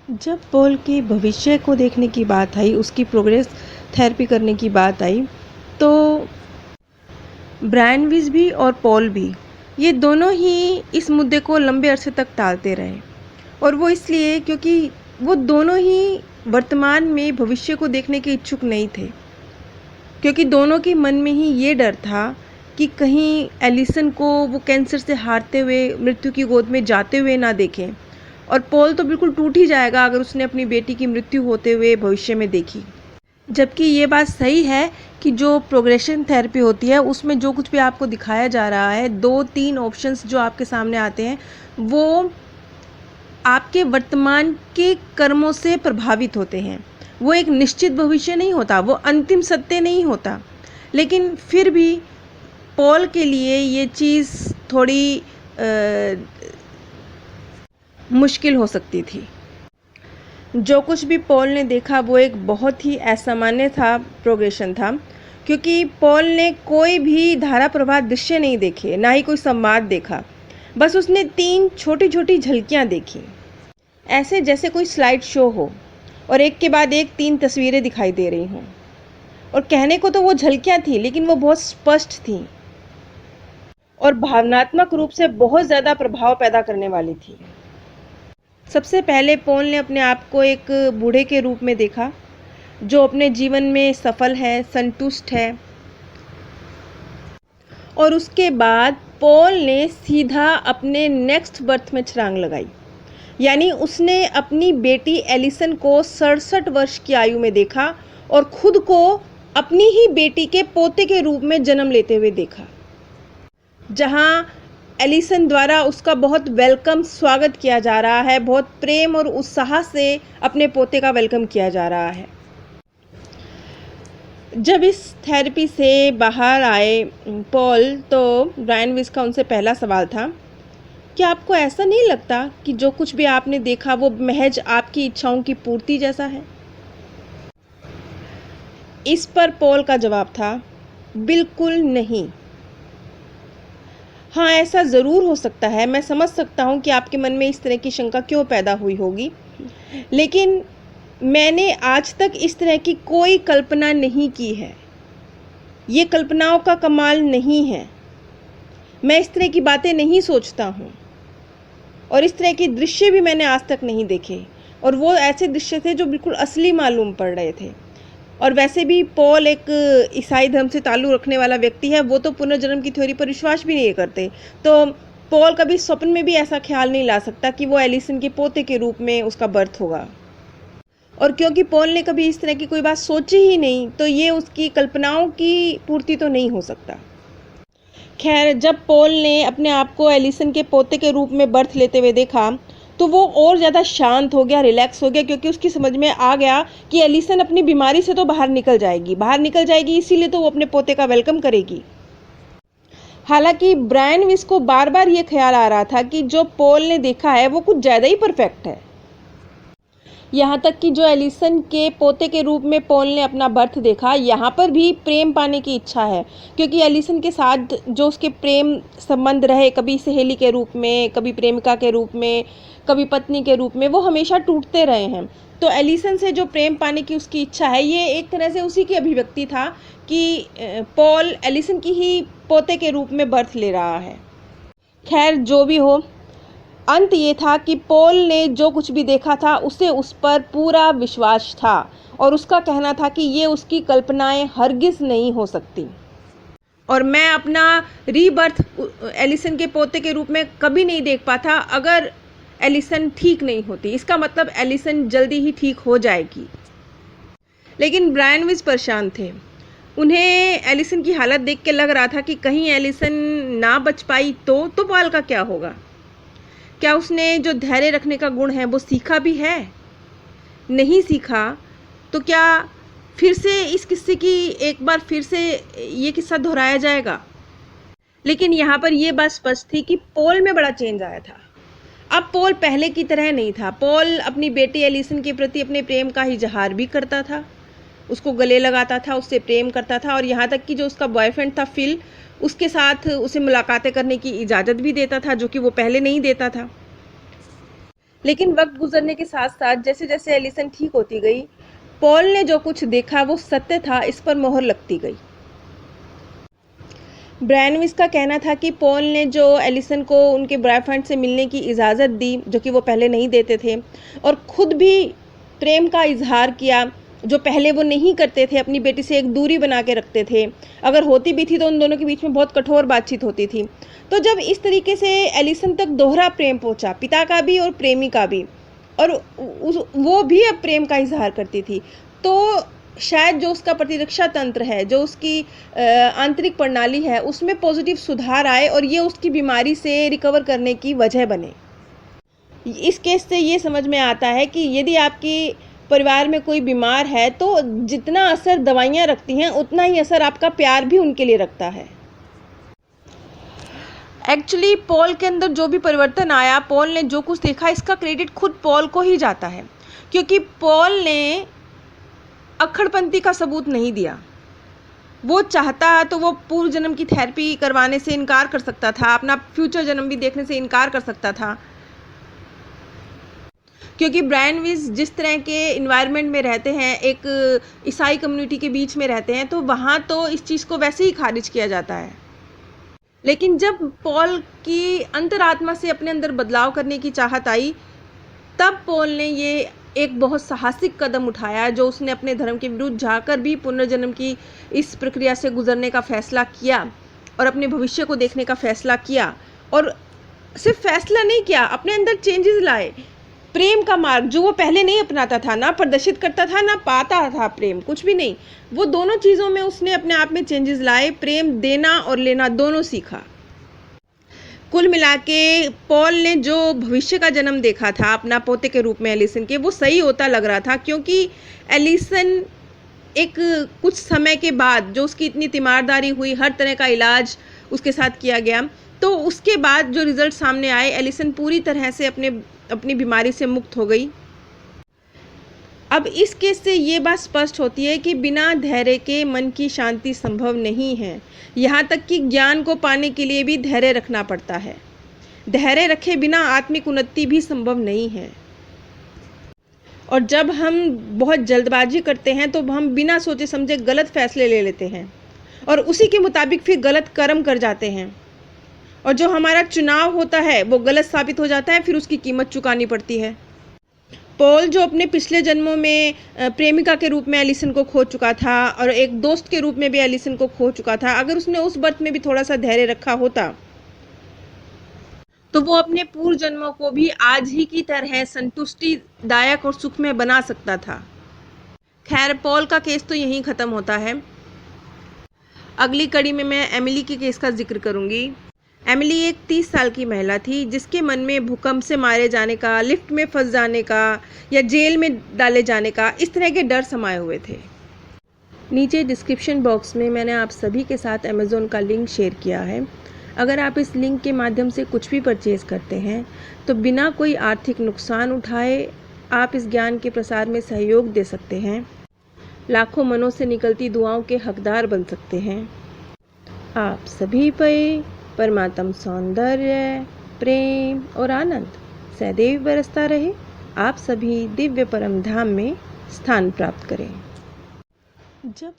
जब पॉल के भविष्य को देखने की बात आई, उसकी प्रोग्रेस थेरेपी करने की बात आई, तो ब्रायन विज भी और पॉल भी, ये दोनों ही इस मुद्दे को लंबे अरसे तक टालते रहे। और वो इसलिए क्योंकि वो दोनों ही वर्तमान में भविष्य को देखने के इच्छुक नहीं थे, क्योंकि दोनों के मन में ही ये डर था कि कहीं एलिसन को वो कैंसर से हारते हुए, मृत्यु की गोद में जाते हुए ना देखें। और पॉल तो बिल्कुल टूट ही जाएगा अगर उसने अपनी बेटी की मृत्यु होते हुए भविष्य में देखी। जबकि ये बात सही है कि जो प्रोग्रेशन थेरेपी होती है उसमें जो कुछ भी आपको दिखाया जा रहा है, 2-3 ऑप्शंस जो आपके सामने आते हैं, वो आपके वर्तमान के कर्मों से प्रभावित होते हैं। वो एक निश्चित भविष्य नहीं होता, वो अंतिम सत्य नहीं होता। लेकिन फिर भी पॉल के लिए ये चीज़ थोड़ी मुश्किल हो सकती थी। जो कुछ भी पॉल ने देखा वो एक बहुत ही असामान्य था, प्रोग्रेशन था, क्योंकि पॉल ने कोई भी धारा प्रवाह दृश्य नहीं देखे, ना ही कोई संवाद देखा। बस उसने 3 छोटी-छोटी झलकियाँ देखी, ऐसे जैसे कोई स्लाइड शो हो और एक के बाद एक 3 तस्वीरें दिखाई दे रही हों। और कहने को तो वो झलकियाँ थी, लेकिन वो बहुत स्पष्ट थीं और भावनात्मक रूप से बहुत ज़्यादा प्रभाव पैदा करने वाली थी। सबसे पहले पॉल ने अपने आप को एक बूढ़े के रूप में देखा, जो अपने जीवन में सफल है, संतुष्ट है। और उसके बाद पॉल ने सीधा अपने नेक्स्ट बर्थ में छलांग लगाई। यानी उसने अपनी बेटी एलिसन को 67 वर्ष की आयु में देखा और खुद को अपनी ही बेटी के पोते के रूप में जन्म लेते हुए देखा, जहां एलिसन द्वारा उसका बहुत वेलकम स्वागत किया जा रहा है, बहुत प्रेम और उत्साह से अपने पोते का वेलकम किया जा रहा है। जब इस थेरेपी से बाहर आए पॉल, तो ब्रायन विज का उनसे पहला सवाल था, क्या आपको ऐसा नहीं लगता कि जो कुछ भी आपने देखा वो महज आपकी इच्छाओं की पूर्ति जैसा है? इस पर पॉल का जवाब था, बिल्कुल नहीं। हाँ, ऐसा ज़रूर हो सकता है। मैं समझ सकता हूँ कि आपके मन में इस तरह की शंका क्यों पैदा हुई होगी, लेकिन मैंने आज तक इस तरह की कोई कल्पना नहीं की है। ये कल्पनाओं का कमाल नहीं है। मैं इस तरह की बातें नहीं सोचता हूँ और इस तरह के दृश्य भी मैंने आज तक नहीं देखे, और वो ऐसे दृश्य थे जो बिल्कुल असली मालूम पड़ रहे थे। और वैसे भी पॉल एक ईसाई धर्म से ताल्लुक़ रखने वाला व्यक्ति है, वो तो पुनर्जन्म की थ्योरी पर विश्वास भी नहीं करते। तो पॉल कभी स्वप्न में भी ऐसा ख्याल नहीं ला सकता कि वो एलिसन के पोते के रूप में उसका बर्थ होगा। और क्योंकि पॉल ने कभी इस तरह की कोई बात सोची ही नहीं, तो ये उसकी कल्पनाओं की पूर्ति तो नहीं हो सकता। खैर, जब पॉल ने अपने आप को एलिसन के पोते के रूप में बर्थ लेते हुए देखा, तो वो और ज़्यादा शांत हो गया, रिलैक्स हो गया, क्योंकि उसकी समझ में आ गया कि एलिसन अपनी बीमारी से तो बाहर निकल जाएगी, इसीलिए तो वो अपने पोते का वेलकम करेगी। हालांकि ब्रायन विज को बार बार ये ख्याल आ रहा था कि जो पॉल ने देखा है वो कुछ ज़्यादा ही परफेक्ट है। यहाँ तक कि जो एलिसन के पोते के रूप में पॉल ने अपना बर्थ देखा, यहाँ पर भी प्रेम पाने की इच्छा है, क्योंकि एलिसन के साथ जो उसके प्रेम संबंध रहे, कभी सहेली के रूप में, कभी प्रेमिका के रूप में, कभी पत्नी के रूप में, वो हमेशा टूटते रहे हैं। तो एलिसन से जो प्रेम पाने की उसकी इच्छा है, ये एक तरह से उसी की अभिव्यक्ति था कि पॉल एलिसन की ही पोते के रूप में बर्थ ले रहा है। खैर, जो भी हो, अंत ये था कि पॉल ने जो कुछ भी देखा था उसे उस पर पूरा विश्वास था, और उसका कहना था कि ये उसकी कल्पनाएं हरगिज़ नहीं हो सकती। और मैं अपना रीबर्थ एलिसन के पोते के रूप में कभी नहीं देख पाता अगर एलिसन ठीक नहीं होती। इसका मतलब एलिसन जल्दी ही ठीक हो जाएगी। लेकिन ब्रायन विज परेशान थे। उन्हें एलिसन की हालत देख के लग रहा था कि कहीं एलिसन ना बच पाई तो पॉल का क्या होगा? क्या उसने जो धैर्य रखने का गुण है वो सीखा भी है? नहीं सीखा तो क्या फिर से इस किस्से की एक बार फिर से ये किस्सा दोहराया जाएगा? लेकिन यहाँ पर यह बात स्पष्ट थी कि पॉल में बड़ा चेंज आया था। अब पॉल पहले की तरह नहीं था। पॉल अपनी बेटी एलिसन के प्रति अपने प्रेम का इजहार भी करता था, उसको गले लगाता था, उससे प्रेम करता था, और यहाँ तक कि जो उसका बॉयफ्रेंड था फिल, उसके साथ उसे मुलाकातें करने की इजाज़त भी देता था, जो कि वो पहले नहीं देता था। लेकिन वक्त गुजरने के साथ साथ जैसे जैसे एलिसन ठीक होती गई, पॉल ने जो कुछ देखा वो सत्य था, इस पर मोहर लगती गई। ब्रैनविस का कहना था कि पॉल ने जो एलिसन को उनके बॉयफ्रेंड से मिलने की इजाज़त दी, जो कि वो पहले नहीं देते थे, और ख़ुद भी प्रेम का इजहार किया जो पहले वो नहीं करते थे, अपनी बेटी से एक दूरी बना के रखते थे, अगर होती भी थी तो उन दोनों के बीच में बहुत कठोर बातचीत होती थी। तो जब इस तरीके से एलिसन तक दोहरा प्रेम पहुंचा, पिता का भी और प्रेमी का भी, और वो भी अब प्रेम का इजहार करती थी, तो शायद जो उसका प्रतिरक्षा तंत्र है, जो उसकी आंतरिक प्रणाली है, उसमें पॉजिटिव सुधार आए और ये उसकी बीमारी से रिकवर करने की वजह बने। इस केस से ये समझ में आता है कि यदि आपकी परिवार में कोई बीमार है तो जितना असर दवाइयाँ रखती हैं उतना ही असर आपका प्यार भी उनके लिए रखता है। एक्चुअली पॉल के अंदर जो भी परिवर्तन आया, पॉल ने जो कुछ देखा, इसका क्रेडिट खुद पॉल को ही जाता है, क्योंकि पॉल ने अक्खड़पंथी का सबूत नहीं दिया। वो चाहता तो वो पूर्व जन्म की थेरेपी करवाने से इनकार कर सकता था, अपना फ्यूचर जन्म भी देखने से इनकार कर सकता था, क्योंकि ब्रैनविस जिस तरह के इन्वायरमेंट में रहते हैं, एक ईसाई कम्युनिटी के बीच में रहते हैं, तो वहाँ तो इस चीज़ को वैसे ही खारिज किया जाता है। लेकिन जब पॉल की अंतरात्मा से अपने अंदर बदलाव करने की चाहत आई, तब पॉल ने ये एक बहुत साहसिक कदम उठाया, जो उसने अपने धर्म के विरुद्ध जाकर भी पुनर्जन्म की इस प्रक्रिया से गुजरने का फैसला किया और अपने भविष्य को देखने का फैसला किया। और सिर्फ फैसला नहीं किया, अपने अंदर चेंजेस लाए। प्रेम का मार्ग जो वो पहले नहीं अपनाता था, ना प्रदर्शित करता था, ना पाता था प्रेम, कुछ भी नहीं, वो दोनों चीज़ों में उसने अपने आप में चेंजेस लाए। प्रेम देना और लेना दोनों सीखा। कुल मिला के पॉल ने जो भविष्य का जन्म देखा था अपना पोते के रूप में एलिसन के, वो सही होता लग रहा था, क्योंकि एलिसन एक कुछ समय के बाद जो उसकी इतनी तीमारदारी हुई, हर तरह का इलाज उसके साथ किया गया, तो उसके बाद जो रिज़ल्ट सामने आए, एलिसन पूरी तरह से अपनी बीमारी से मुक्त हो गई। अब इस केस से ये बात स्पष्ट होती है कि बिना धैर्य के मन की शांति संभव नहीं है। यहाँ तक कि ज्ञान को पाने के लिए भी धैर्य रखना पड़ता है। धैर्य रखे बिना आत्मिक उन्नति भी संभव नहीं है। और जब हम बहुत जल्दबाजी करते हैं तो हम बिना सोचे समझे गलत फैसले ले लेते हैं और उसी के मुताबिक फिर गलत कर्म कर जाते हैं, और जो हमारा चुनाव होता है वो गलत साबित हो जाता है, फिर उसकी कीमत चुकानी पड़ती है। पॉल जो अपने पिछले जन्मों में प्रेमिका के रूप में एलिसन को खो चुका था और एक दोस्त के रूप में भी एलिसन को खो चुका था, अगर उसने उस बर्थ में भी थोड़ा सा धैर्य रखा होता तो वो अपने पूर्व जन्मों को भी आज ही की तरह संतुष्टिदायक और सुखमय बना सकता था। खैर, पॉल का केस तो यहीं ख़त्म होता है। अगली कड़ी में मैं एमिली के केस का जिक्र करूँगी। एमिली एक 30 साल की महिला थी जिसके मन में भूकंप से मारे जाने का, लिफ्ट में फंस जाने का या जेल में डाले जाने का, इस तरह के डर समाये हुए थे। नीचे डिस्क्रिप्शन बॉक्स में मैंने आप सभी के साथ अमेज़ॉन का लिंक शेयर किया है। अगर आप इस लिंक के माध्यम से कुछ भी परचेज़ करते हैं तो बिना कोई आर्थिक नुकसान उठाए आप इस ज्ञान के प्रसार में सहयोग दे सकते हैं। लाखों मनों से निकलती दुआओं के हकदार बन सकते हैं। आप सभी पे परमात्म सौंदर्य, प्रेम और आनंद सदैव बरसता रहे। आप सभी दिव्य परम धाम में स्थान प्राप्त करें। जब